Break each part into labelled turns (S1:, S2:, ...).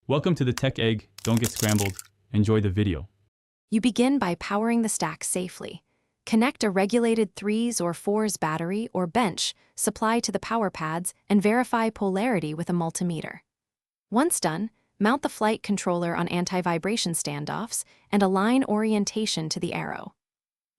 S1: Welcome to the Tech Egg. Don't get scrambled. Enjoy the video.
S2: You begin by powering the stack safely. Connect a regulated 3s or 4s battery or bench supply to the power pads and verify polarity with a multimeter. Once done, mount the flight controller on anti-vibration standoffs and align orientation to the arrow.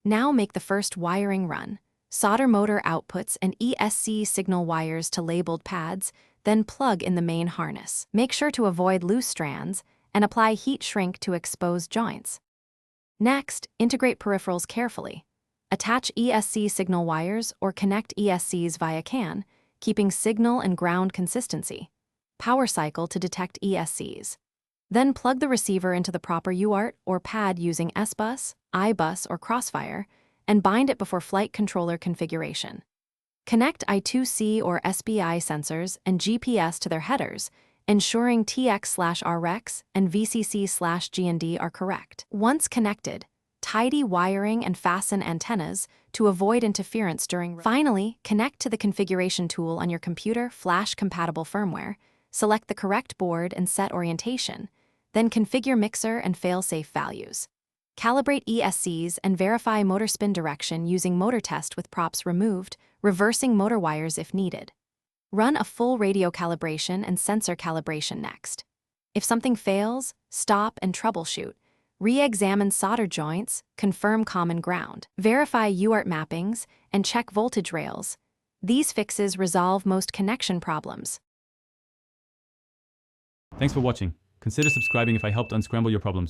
S2: Now make the first wiring run. Solder motor outputs and ESC signal wires to labeled pads, then plug in the main harness. Make sure to avoid loose strands and apply heat shrink to exposed joints. Next, integrate peripherals carefully. Attach ESC signal wires or connect ESCs via CAN, keeping signal and ground consistency. Power cycle to detect ESCs. Then plug the receiver into the proper UART or pad using S-Bus, I-Bus, or Crossfire, and bind it before flight controller configuration. Connect I2C or SBI sensors and GPS to their headers, ensuring TX/RX and VCC/GND are correct. Once connected, tidy wiring and fasten antennas to avoid interference during. Finally, connect to the configuration tool on your computer, flash-compatible firmware, select the correct board and set orientation, then configure mixer and fail-safe values. Calibrate ESCs and verify motor spin direction using motor test with props removed, reversing motor wires if needed. Run a full radio calibration and sensor calibration next. If something fails, stop and troubleshoot. Re-examine solder joints, confirm common ground. Verify UART mappings, and check voltage rails. These fixes resolve most connection problems.
S1: Thanks for watching. Consider subscribing if I helped unscramble your problems.